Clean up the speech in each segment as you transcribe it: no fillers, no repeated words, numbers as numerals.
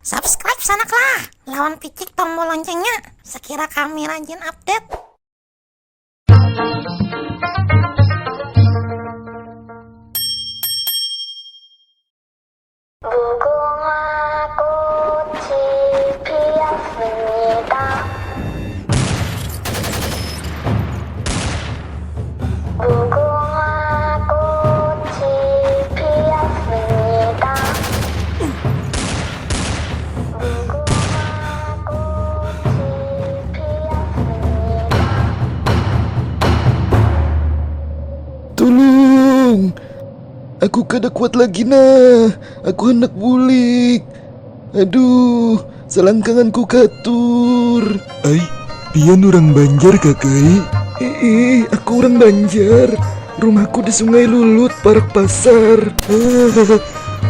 Subscribe sanaklah, lawan picik tombol loncengnya, sekira kami rajin update. 무궁화 꽃이 피었습니다. 무궁화 꽃이 피었습니다. 무궁화 꽃이 피었습니다. Tolong! Aku kada kuat lagi nah. Aku hendak bulik. Aduh, selangkanganku katur. Ai, pian orang Banjar kakai? Aku orang Banjar. Rumahku di Sungai Lulut, Parak Pasar.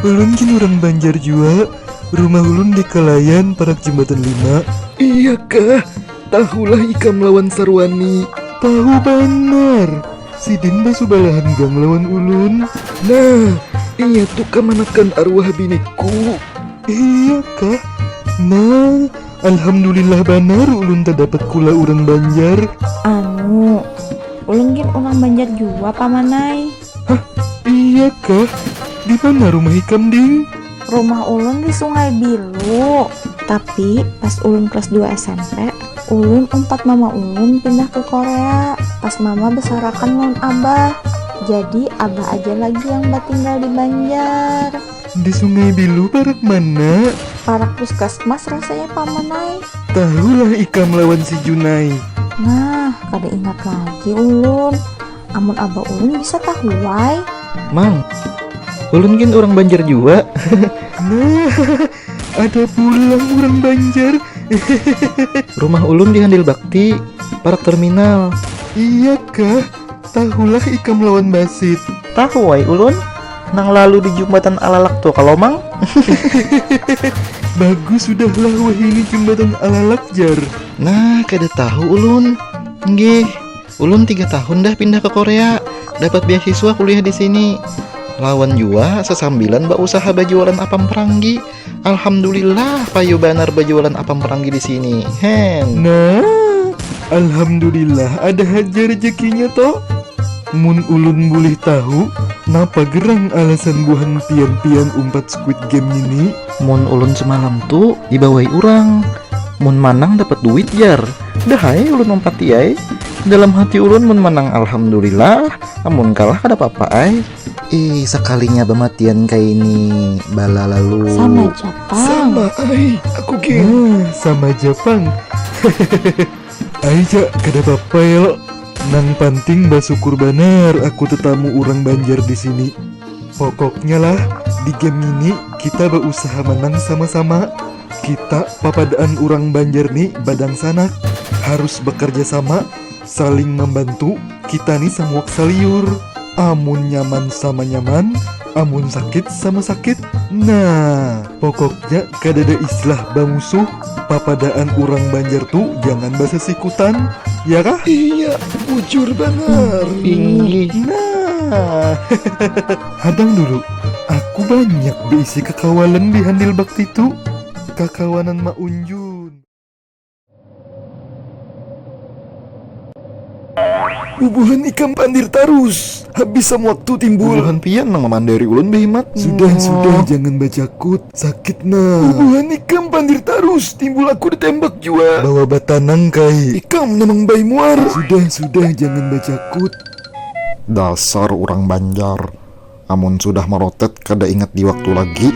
Ulun kin orang Banjar juga. Rumah ulun di Kalayan, Parak Jembatan 5. Iya kah? Tahulah Ikam lawan Sarwani. Tahu benar. Si Din basubalahan gang lawan ulun. Nah, iya tuh kemanakan arwah biniku. Iya kah? Nah, alhamdulillah benar ulun tak dapat kula orang Banjar. Ulun gin orang Banjar juga pamanai. Hah? Iya kah? Di mana rumah Ikam Ding? Rumah ulun di Sungai Biru. Tapi pas ulun kelas 2 SMP, ulun empat mama ulun pindah ke Korea. Pas mama besarakan lawan abah. Jadi abah aja lagi yang tinggal di Banjar. Di Sungai Bilu Parak mana? Parak puskesmas rasanya pamanai. Tahulah Ikam lawan si Junai. Nah, kada ingat lagi ulun. Amun abah ulun bisa tahu wai. Mang, ulun kan orang Banjar juga. Nah, ada pulang orang Banjar. Rumah ulun di Handil Bakti, Parak Terminal. Iya kah? Tahulah Ikam lawan Basit. Tahu wai ulun? Nang lalu di jembatan Alalak tuh kalau mang. Bagus sudahlah wah ini jembatan Alalak jar. Nah, kada tahu ulun. Nggih, ulun 3 tahun dah pindah ke Korea. Dapat beasiswa kuliah di sini. Lawan jua sesambilan usaha bajualan apam peranggi. Alhamdulillah payu banar bajualan apam peranggi di sini. Hen. Nah, alhamdulillah ada haja rezekinya toh. Mun ulun boleh tahu, napa gerang alasan buhan pian-pian umpat Squid Game ini? Mun ulun semalam tuh dibawai orang. Mun manang dapat duit jar. Dah hai ulun umpati ai. Dalam hati ulun mun menang alhamdulillah, amun kalah kada apa-apa ai. Sekalinya bematian kayak ini bala lalu. Sama Jepang. Sama ai, aku sama Jepang. Aja kada apa-apa ya. Nang penting basukur banar aku tetamu orang Banjar di sini. Pokoknya lah di game ini kita berusaha menang sama-sama. Kita papadaan orang Banjar nih badang sanak harus bekerja sama, saling membantu. Kita nih samuak saliur. Amun nyaman sama nyaman, amun sakit sama sakit. Nah, pokoknya kadada istilah bamusuh. Papadaan orang Banjar tuh jangan basa sikutan, ya kah? Iya, bujur banget. Nah, hadang dulu. Aku banyak beisi kekawalan di Handil Bakti tuh. Kakawanan Ma Unjun. Bubuhan Ikam pandir tarus. Habis sama waktu timbul. Buhan pian nang memandiri ulun behimat. Sudah, jangan bacakut. Sakit nah. Bubuhan Ikam pandir tarus. Timbul aku ditembak juga. Bawa batanang kai. Ikam namang bayi muar. Sudah, jangan bacakut. Dasar orang Banjar. Amun sudah merotet kada ingat di waktu lagi.